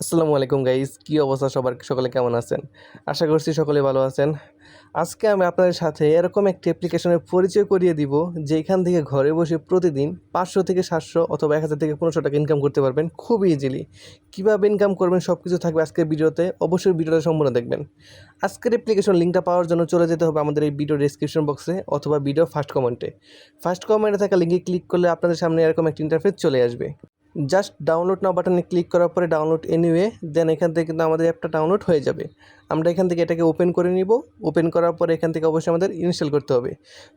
আসসালামু আলাইকুম গাইস, কি অবস্থা সবার? সকলে কেমন আছেন? আশা করছি সকলে ভালো আছেন। আজকে আমি আপনাদের সাথে এরকম একটি অ্যাপ্লিকেশনের পরিচয় করিয়ে দিব, যেখান থেকে ঘরে বসে প্রতিদিন 500 থেকে 700 অথবা 1000 থেকে 1500 টাকা ইনকাম করতে পারবেন খুবই ইজিলি। কীভাবে ইনকাম করবেন সব কিছু থাকবে আজকের ভিডিওতে, অবশ্যই ভিডিওটা সম্পূর্ণ দেখবেন। আজকের অ্যাপ্লিকেশন লিঙ্কটা পাওয়ার জন্য চলে যেতে হবে আমাদের এই ভিডিও ডেসক্রিপশন বক্সে অথবা ভিডিও ফার্স্ট কমেন্টে। ফার্স্ট কমেন্টে থাকা লিঙ্কে ক্লিক করলে আপনাদের সামনে এরকম একটা ইন্টারফেস চলে আসবে। জাস্ট ডাউনলোড নাও বাটনে ক্লিক করার পরে ডাউনলোড এনিওয়ে, দেন এখান থেকে কিন্তু আমাদের অ্যাপটা ডাউনলোড হয়ে যাবে। আমরা এখান থেকে এটাকে ওপেন করে নিব। ওপেন করার পরে এখান থেকে অবশ্যই আমাদের ইনস্টল করতে হবে।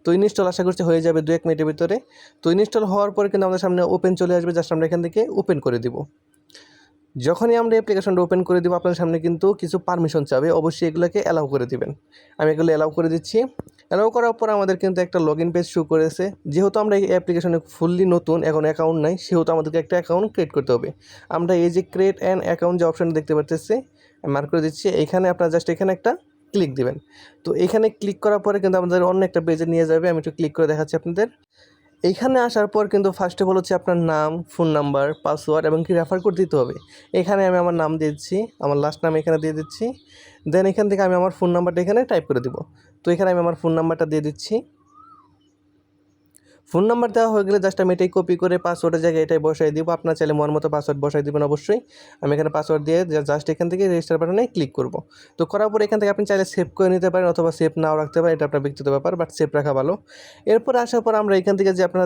তো ইনস্টল আশা করছি হয়ে যাবে 2-1 মিনিটের ভিতরে। তো ইনস্টল হওয়ার পরে কিন্তু আমাদের সামনে ওপেন চলে আসবে, জাস্ট আমরা এখান থেকে ওপেন করে দিব। যখনই আমরা অ্যাপ্লিকেশনটা ওপেন করে দিব আপনার সামনে কিন্তু কিছু পারমিশন চাবে, অবশ্যই এগুলোকে অ্যালাউ করে দিবেন। আমি এগুলো অ্যালাউ করে দিচ্ছি। অ্যালাউ করার পর আমাদের কিন্তু একটা লগ ইন পেজ শো করেছে। যেহেতু আমরা এই অ্যাপ্লিকেশনে ফুললি নতুন, এখন অ্যাকাউন্ট নাই, সেহেতু আমাদেরকে একটা অ্যাকাউন্ট ক্রিয়েট করতে হবে। আমরা এই যে ক্রিয়েট অ্যান অ্যাকাউন্ট যে অপশানটা দেখতে পাচ্ছি, আমি মার্ক করে দিচ্ছি। এইখানে আপনারা জাস্ট এখানে একটা ক্লিক দিবেন। তো এখানে ক্লিক করার পরে কিন্তু আমাদের অন্য একটা পেজে নিয়ে যাবে। আমি একটু ক্লিক করে দেখাচ্ছি আপনাদের। এইখানে আসার পর কিন্তু ফার্স্ট অফ অল হচ্ছে আপনার নাম, ফোন নাম্বার, পাসওয়ার্ড এবং কি রেফার কোড দিতে হবে। এখানে আমি আমার নাম দিচ্ছি, আমার লাস্ট নাম এখানে দিয়ে দিচ্ছি। দেন এখান থেকে আমি আমার ফোন নাম্বারটা এখানে টাইপ করে দিব। তো এখানে আমি আমার ফোন নাম্বারটা দিয়ে দিচ্ছি। ফোন নাম্বার দেওয়া হয়ে গেলে জাস্ট আমি এটাই কপি করে পাসওয়ার্ডের জায়গায় এটাই বসাই দিব। আপনার চাইলে মন মতো পাসওয়ার্ড বসাই দিবেন অবশ্যই। আমি এখানে পাসওয়ার্ড দিয়ে জাস্ট এখান থেকে রেজিস্টার বাটনে ক্লিক করব। তো করার পর এখান থেকে আপনি চাইলে সেভ করে নিতে পারেন অথবা সেভ নাও রাখতে পারেন, এটা আপনার ব্যক্তিগত ব্যাপার, বাট সেভ রাখা ভালো। এরপর আসার পর আমরা এখান থেকে যে আপনারা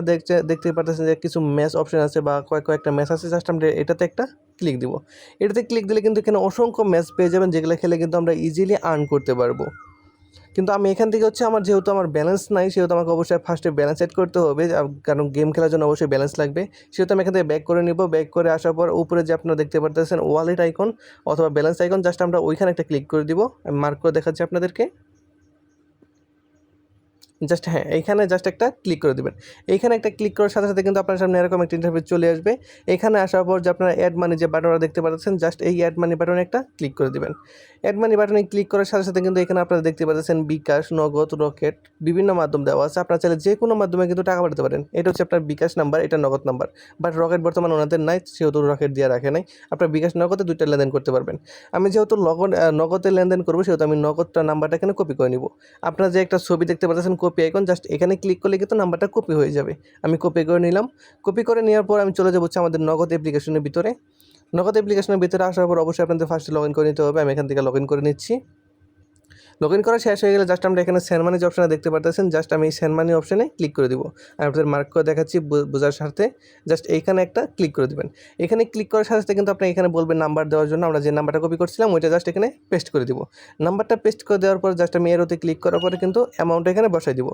দেখতে পাচ্ছেন যে কিছু ম্যাচ অপশন আছে বা কয়েকটা ম্যাচ আছে, জাস্ট আমরা এটাতে একটা ক্লিক দিব। এটাতে ক্লিক দিলে কিন্তু এখানে অসংখ্য ম্যাচ পেয়ে যাবেন, যেগুলো খেলে কিন্তু আমরা ইজিলি আর্ন করতে পারবো। কিন্তু আমি এখান থেকে হচ্ছে আমার যেহেতু আমার ব্যালেন্স নাই, সেহেতু আমাকে অবশ্যই ফার্স্টে ব্যালেন্স সেট করতে হবে, কারণ গেম খেলার জন্য অবশ্যই ব্যালেন্স লাগবে। সেহেতু আমি এখান থেকে ব্যাক করে নিব। ব্যাক করে আসার পর উপরে যে আপনারা দেখতে পারতেছেন ওয়ালেট আইকন অথবা ব্যালেন্স আইকন, জাস্ট আমরা ওইখানে একটা ক্লিক করে দিব। আমি মার্ক করে দেখাচ্ছি আপনাদেরকে। জাস্ট হ্যাঁ, এইখানে জাস্ট একটা ক্লিক করে দেবেন। এইখানে একটা ক্লিক করার সাথে সাথে কিন্তু আপনার সামনে এরকম একটা ইন্টারফেস চলে আসবে। এখানে আসার পর যে আপনারা অ্যাড মানি যে বাটনটা দেখতে পাচ্ছেন, জাস্ট এই অ্যাড মানি বাটনে একটা ক্লিক করে দেবেন। অ্যাড মানি বাটনে ক্লিক করার সাথে সাথে কিন্তু এখানে আপনারা দেখতে পাচ্ছেন বিকাশ, নগদ, রকেট বিভিন্ন মাধ্যম দেওয়া আছে। আপনারা চাইলে যে কোনো মাধ্যমে কিন্তু টাকা পাঠাতে পারেন। এটা হচ্ছে আপনার বিকাশ নাম্বার, এটা নগদ নাম্বার। বাট রকেট বর্তমানে ওনাদের নাই, সেহেতু রকেট দিয়ে রাখে নাই। আপনার বিকাশ নগদে দুইটা লেনদেন করতে পারবেন। আমি যেহেতু নগদে লেনদেন করবো, সেহেতু আমি নগদটা নাম্বারটা এখানে কপি করে নিব। আপনারা যে একটা ছবি দেখতে পাচ্ছেন কপি আইকন, জাস্ট এখানে ক্লিক করলে কিন্তু নাম্বারটা কপি হয়ে যাবে। আমি কপি করে নিলাম। কপি করে নেওয়ার পর আমি চলে যাব হচ্ছে আমাদের নগদ অ্যাপ্লিকেশনের ভিতরে। নগদ অ্যাপ্লিকেশনের ভিতরে আসার পর অবশ্যই আপনাদের ফার্স্টে লগ ইন করে নিতে হবে। আমি এখান থেকে লগ ইন করে নিচ্ছি। লগ ইন করা শেষ হয়ে গেলে জাস্ট আমরা এখানে সেন্ড মানি যে অপশনে দেখতে পারতেছেন, জাস্ট আমি এই সেন্ড মানি অপশনে ক্লিক করে দিব। আমি আপনাদের মার্ক করে দেখাচ্ছি বোঝার স্বার্থে। জাস্ট এইখানে একটা ক্লিক করে দিবেন। এখানে ক্লিক করার সাথে সাথে কিন্তু আপনি এখানে বলবেন নাম্বার দেওয়ার জন্য। আমরা যে নাম্বারটা কপি করছিলাম ওইটা জাস্ট এখানে পেস্ট করে দিব। নাম্বারটা পেস্ট করে দেওয়ার পর জাস্ট আমি এরোতে ক্লিক করার পরে কিন্তু অ্যামাউন্টটা এখানে বসাই দিব।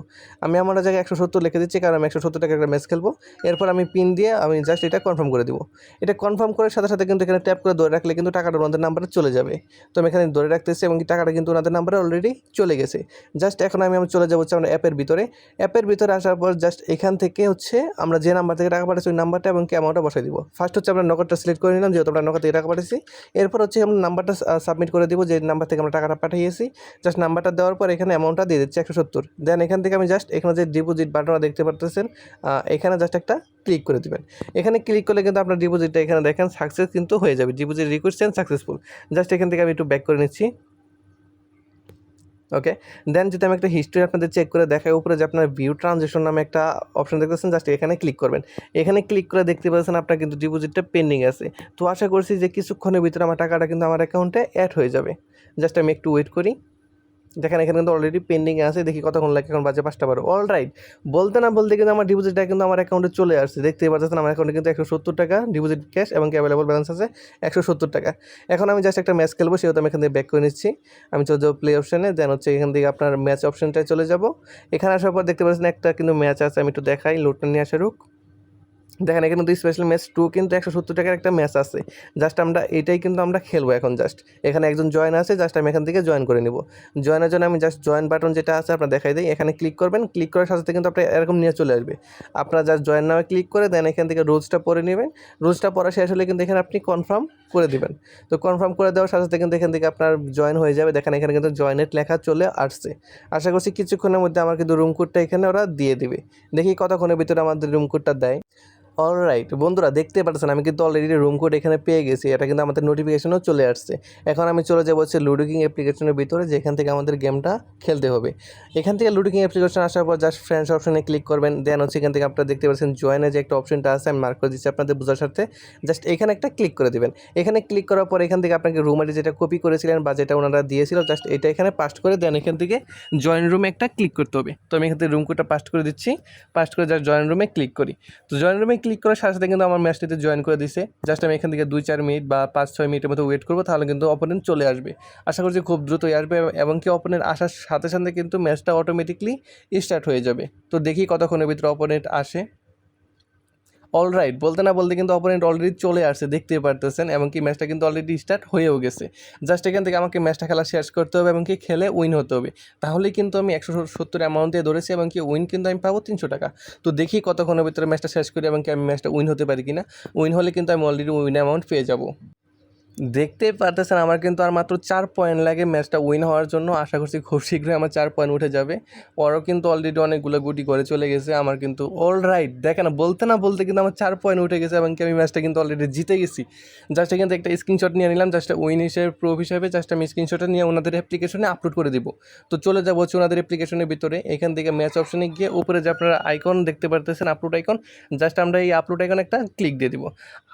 আমি আমার জায়গায় 170 লিখে দিচ্ছি, কারণ আমি 170 টাকা একটা ম্যাচ খেলবো। এরপর আমি পিন দিয়ে আমি জাস্ট এটা কনফার্ম করে দিব। এটা কনফার্ম করার সাথে সাথে কিন্তু এখানে ট্যাপ করে ধরে রাখলে কিন্তু টাকাটা ওনাদের নাম্বারে চলে যাবে। তো আমি এখানে ধরে রাখতেছি এবং টাকাটা কিন্তু ওনাদের নাম্বারে অলরেডি চলে গেছে। জাস্ট এখন আমি চলে যাবো হচ্ছে আমরা অ্যাপের ভিতরে। অ্যাপের ভিতরে আসার পর জাস্ট এখান থেকে হচ্ছে আমরা যে নাম্বার থেকে টাকা পাঠাচ্ছি ওই নাম্বারটা এবং কি অ্যামাউন্টটা বসাই দিব। ফার্স্ট হচ্ছে আমরা নগদটা সিলেক্ট করে নিলাম, যেহেতু আমরা নগদ থেকে টাকা পাঠাচ্ছি। এরপর হচ্ছে আমরা নাম্বারটা সাবমিট করে দিব, যে নাম্বার থেকে আমরা টাকাটা পাঠিয়েছি। জাস্ট নাম্বারটা দেওয়ার পর এখানে অ্যামাউন্টটা দিয়ে দিচ্ছি 170। দেন এখান থেকে আমি জাস্ট এখানে যে ডিপোজিট বাটনটা দেখতে পারতেছেন, এখানে জাস্ট একটা ক্লিক করে দিবেন। এখানে ক্লিক করলে কিন্তু আপনার ডিপোজিটটা এখানে দেখেন সাকসেস কিন্তু হয়ে যাবে। Deposit request send successful. Just এখান থেকে আমি একটু ব্যাক করে নিচ্ছি। ওকে, দেন যদি আমি একটা হিস্ট্রি আপনাদের চেক করে দেখাই, উপরে যে আপনার ভিউ ট্রানজেকশন নামে একটা অপশন দেখতেছেন, জাস্ট এখানে ক্লিক করবেন। এখানে ক্লিক করে দেখতে পাচ্ছেন আপনার কিন্তু ডিপোজিটটা পেন্ডিং আছে। তো আশা করছি যে কিছুক্ষণের ভিতরে আমার টাকাটা কিন্তু আমার অ্যাকাউন্টে অ্যাড হয়ে যাবে। জাস্ট আমি একটু ওয়েট করি। দেখেন এখানে কিন্তু অলরেডি পেন্ডিংয়ে আছে, দেখি কতক্ষণ লাগে। এখন বাজে 5টা 12। অলরাইট, বলতে না বলতে কিন্তু আমার ডিপোজিটটা কিন্তু আমার অ্যাকাউন্টে চলে আসছে। দেখতেই পাচ্ছেন আমার অ্যাকাউন্টে কিন্তু 170 টাকা ডিপোজিট ক্যাশ এবং কি অ্যাভেলেবল ব্যালেন্স আছে 170 টাকা। এখন আমি জাস্ট একটা ম্যাচ খেলবো, সেহেতু আমি এখান থেকে ব্যাক করে নিচ্ছি। আমি চলে যাবো প্লে অপশানে, দেন হচ্ছে এখান থেকে আপনার ম্যাচ অপশানটায় চলে যাব। এখানে আসার পর দেখতে পাচ্ছেন একটা কিন্তু ম্যাচ আছে, আমি একটু দেখাই, লোডটা নিয়ে আসা রুক। দেখেন এখানে কিন্তু স্পেশাল ম্যাচ 2 কিন্তু 170 টাকার একটা ম্যাচ আছে। জাস্ট আমরা এটাই কিন্তু আমরা খেলবো এখন। জাস্ট এখানে একজন জয়েন আছে, জাস্ট আমি এখান থেকে জয়েন করে নিব। জয়েনের জন্য আমি জাস্ট জয়েন বাটন যেটা আছে আপনার দেখাই দিই, এখানে ক্লিক করবেন। ক্লিক করার সাথে সাথে কিন্তু আপনার এরকম নিয়ে চলে আসবে। আপনারা জাস্ট জয়েন নামে ক্লিক করে দেন এখান থেকে রুলসটা পড়ে নেবেন। রুলসটা পড়া শেষ হলে কিন্তু এখানে আপনি কনফার্ম করে দিবেন। তো কনফার্ম করে দেওয়ার সাথে সাথে কিন্তু এখান থেকে আপনার জয়েন হয়ে যাবে। দেখেন এখানে কিন্তু জয়েনেট লেখা চলে আসছে। আশা করছি কিছুক্ষণের মধ্যে আমার কিন্তু রুম কোডটা এখানে ওরা দিয়ে দিবে। দেখি কতক্ষণের ভিতরে আমাদের রুম কোডটা দেয়। অলরাইট বন্ধুরা, দেখতে পাচ্ছেন আমি কিন্তু অলরেডি রুম কোড এখানে পেয়ে গেছি। এটা কিন্তু আমাদের নোটিফিকেশনও চলে আসছে। এখন আমি চলে যাবো হচ্ছে লুডো কিং অ্যাপ্লিকেশনের ভিতরে, যেখান থেকে আমাদের গেমটা খেলতে হবে। এখান থেকে লুডো কিং অ্যাপ্লিকেশন আসার পর জাস্ট ফ্রেন্ডস অপশনে ক্লিক করবেন। দেন হচ্ছে এখান থেকে আপনারা দেখতে পাচ্ছেন জয়েনের যে একটা অপশনটা আছে, আমি মার্ক করে দিচ্ছি আপনাদের বোঝার সাথে। জাস্ট এখানে একটা ক্লিক করে দেবেন। এখানে ক্লিক করার পর এখান থেকে আপনাকে রুম আইডি যেটা কপি করেছিলেন বা যেটা ওনারা দিয়েছিল, জাস্ট এটা এখানে পাস্ট করে দেন। এখান থেকে জয়েন রুমে একটা ক্লিক করতে হবে। তো আমি এখান থেকে রুম কোডটা পাস্ট করে দিচ্ছি। পাস্ট করে জাস্ট জয়েন রুমে ক্লিক করি। তো জয়েন রুমে ক্লিক করার সাথে সাথে কিন্তু আমার ম্যাচটিতে জয়েন করে দিছে। জাস্ট আমি এখান থেকে 2-4 মিনিট বা 5-6 মিনিটের মতো ওয়েট করবো, তাহলে কিন্তু অপোনেন্ট চলে আসবে। আশা করছি খুব দ্রুতই আসবে এবং কি অপোনেন্ট আসার সাথে সাথে কিন্তু ম্যাচটা অটোমেটিকলি স্টার্ট হয়ে যাবে। তো দেখি কতক্ষণের ভিতরে অপোনেন্ট আসে। অলরাইট, বলতে না বলতে কিন্তু অপোনেন্ট অলরেডি চলে আসছে, দেখতে পারতেছেন। এবং কি ম্যাচটা কিন্তু অলরেডি স্টার্ট হয়েও গেছে। জাস্ট এখান থেকে আমাকে ম্যাচটা খেলা শেষ করতে হবে এবং কি খেলে উইন হতে হবে। তাহলেই কিন্তু আমি 170 অ্যামাউন্ট দিয়ে ধরেছি এবং কি উইন কিন্তু আমি পাবো 300 টাকা। তো দেখি কতক্ষণের ভিতরে ম্যাচটা শেষ করি এবং কি আমি ম্যাচটা উইন হতে পারি কিনা। উইন হলে কিন্তু আমি অলরেডি উইন অ্যামাউন্ট পেয়ে যাবো। দেখতেই পারতেছেন আমার কিন্তু আর মাত্র 4 পয়েন্ট লাগে ম্যাচটা উইন হওয়ার জন্য। আশা করছি খুব শীঘ্রই আমার 4 পয়েন্ট উঠে যাবে। ওরও কিন্তু অলরেডি অনেকগুলো গুটি করে চলে গেছে। আমার কিন্তু অলরাইট দেখেন, বলতে না বলতে কিন্তু আমার 4 পয়েন্ট উঠে গেছে এবং কি আমি ম্যাচটা কিন্তু অলরেডি জিতে গেছি। জাস্ট এখান থেকে একটা স্ক্রিনশট নিয়ে নিলাম, জাস্ট উইন হিসেবে প্রুফ হিসেবে। জাস্ট আমি স্ক্রিনশটটা নিয়ে ওনাদের অ্যাপ্লিকেশনে আপলোড করে দিব। তো চলে যাবো হচ্ছে ওনাদের অ্যাপ্লিকেশনের ভিতরে। এখান থেকে ম্যাচ অপশনে গিয়ে উপরে যে আপনারা আইকন দেখতে পারতেছেন, আপলোড আইকন, জাস্ট আমরা এই আপলোড আইকনে একটা ক্লিক দিয়ে দিব।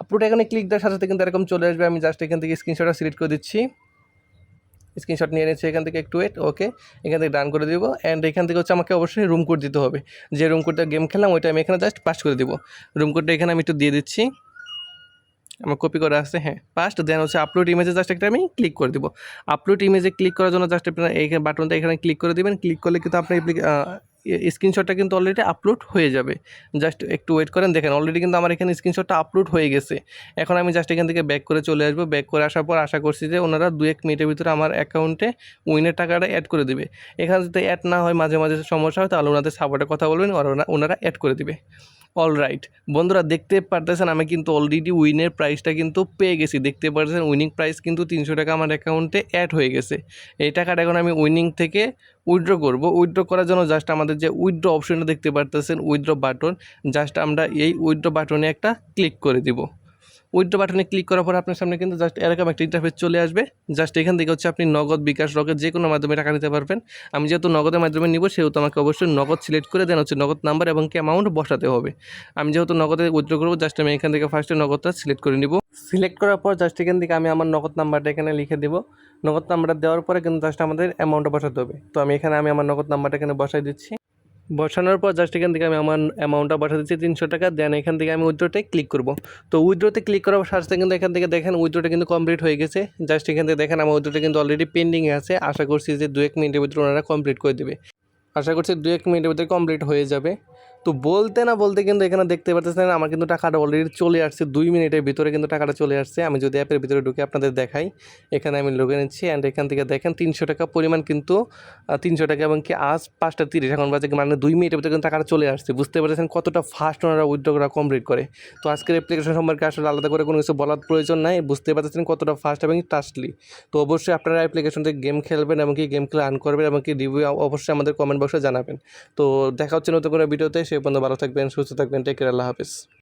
আপলোড আইকনে ক্লিক দেওয়ার সাথে সাথে কিন্তু এরকম চলে আসবে। আমি জাস্ট এখান থেকে স্ক্রিনশটটা সিলেক্ট করে দিচ্ছি। স্ক্রিনশট নিয়ে নিচ্ছি এখান থেকে, একটু ওয়েট। ওকে, এখান থেকে ডান করে দিব। অ্যান্ড এখান থেকে হচ্ছে আমাকে অবশ্যই রুম কোড দিতে হবে। যে রুম কোডটা গেম খেললাম ওইটা আমি এখানে জাস্ট পাস্ট করে দিব। রুম কোডটা এখানে আমি একটু দিয়ে দিচ্ছি। আমার কপি করা আছে, হ্যাঁ পাস্ট। দেন হচ্ছে আপলোড ইমেজে জাস্ট একটা আমি ক্লিক করে দিব। আপলোড ইমেজে ক্লিক করার জন্য জাস্ট আপনারা এই বাটনটা এখানে ক্লিক করে দেবেন। ক্লিক করলে কিন্তু আপনার স্ক্রিনশটটা কিন্তু অলরেডি আপলোড হয়ে যাবে। জাস্ট একটু ওয়েট করেন, দেখেন অলরেডি কিন্তু আমার এখানে স্ক্রিনশটটা আপলোড হয়ে গেছে। এখন আমি জাস্ট এখান থেকে ব্যাক করে চলে আসবো। ব্যাক করে আসার পর আশা করছি যে ওনারা 2-1 মিনিটের ভিতরে আমার অ্যাকাউন্টে উইনের টাকাটা অ্যাড করে দেবে। এখানে যদি অ্যাড না হয়, মাঝে মাঝে সমস্যা হয়, তাহলে ওনাদের সাপোর্টে কথা বলবেন, ওনারা অ্যাড করে দেবে। অলরাইট বন্ধুরা, দেখতে পারতেছেন আমি কিন্তু অলরেডি উইনের প্রাইসটা কিন্তু পেয়ে গেছি। দেখতে পারতেছেন উইনিং প্রাইস কিন্তু 300 টাকা আমার অ্যাকাউন্টে অ্যাড হয়ে গেছে। এই টাকাটা এখন আমি উইনিং থেকে উইথড্র করব। উইথড্র করার জন্য জাস্ট আমাদের যে উইথড্র অপশনটা দেখতে পারতেছেন, উইথড্র বাটন, জাস্ট আমরা এই উইথড্র বাটনে একটা ক্লিক করে দিব। উইথড্র বাটনে ক্লিক করার পর আপনার সামনে কিন্তু জাস্ট এরকম একটা ইন্টারফেস চলে আসবে। জাস্ট এখান থেকে হচ্ছে আপনি নগদ, বিকাশ, রকেট যে কোনো মাধ্যমে টাকা নিতে পারবেন। আমি যেহেতু নগদের মাধ্যমে নিব, সেহেতু আমাকে অবশ্যই নগদ সিলেক্ট করে দেন হচ্ছে নগদ নাম্বার এবং কি অ্যামাউন্ট বসাতে হবে। আমি যেহেতু নগদে উইথড্র করবো, জাস্ট আমি এখান থেকে ফার্স্টে নগদটা সিলেক্ট করে নিব। সিলেক্ট করার পর জাস্ট এখান থেকে আমি আমার নগদ নাম্বারটা এখানে লিখে দেব। নগদ নাম্বারটা দেওয়ার পরে কিন্তু জাস্ট আমাদের অ্যামাউন্টটা বসাতে হবে। তো আমি আমার নগদ নাম্বারটা এখানে বসাই দিচ্ছি। বসানোর পর জাস্ট এখান থেকে আমি আমার অ্যামাউন্টটা পাঠিয়ে দিচ্ছি 300 টাকা। দেন এখান থেকে আমি উইথড্রোতে ক্লিক করব। তো উইথড্রোতে ক্লিক করার সাথে সাথে কিন্তু এখান থেকে দেখেন উইথড্রোটা কিন্তু কমপ্লিট হয়ে গেছে। জাস্ট এখান থেকে দেখেন আমার উইথড্রোটা কিন্তু অলরেডি পেন্ডিংয়ে আছে। আশা করছি যে 2-1 মিনিটের ভিতরে ওনারা কমপ্লিট করে দেবে। আশা করছি 2-1 মিনিটের ভিতরে কমপ্লিট হয়ে যাবে। তো বলতে না বলতে কিন্তু এখানে দেখতে পাচ্ছেন আমার কিন্তু টাকাটা অলরেডি চলে আসছে। 2 মিনিটের ভিতরে কিন্তু টাকাটা চলে আসছে। আমি যদি অ্যাপের ভিতরে ঢুকে আপনাদের দেখাই, এখানে আমি ঢুকে নিচ্ছি। অ্যান্ড এখান থেকে দেখেন 300 টাকা পরিমাণ কিন্তু 300 টাকা এবং কি আজ 5টা 30 এখন বাজে, মানে 2 মিনিটের ভিতরে কিন্তু টাকাটা চলে আসছে। বুঝতে পারছেন কতটা ফাস্ট ওনারা উইথড্র করা কমপ্লিট করে। তো আজকের অ্যাপ্লিকেশন সম্পর্কে আসলে আলাদা করে কোনো কিছু বলার প্রয়োজন নাই। বুঝতে পারছেন কতটা ফাস্ট এবং ট্রাস্টলি। তো অবশ্যই আপনারা অ্যাপ্লিকেশন থেকে গেম খেলবেন এবং কি গেম খেলে আর্ন করবেন এবং কি রিভিউ অবশ্যই আমাদের কমেন্ট বক্সে জানাবেন। তো দেখা হচ্ছে নতুন কোনো ভিডিওতে। সে পর্যন্ত ভালো থাকবেন, সুস্থ থাকবেন। টেক কেয়ার, আল্লাহ হাফেজ।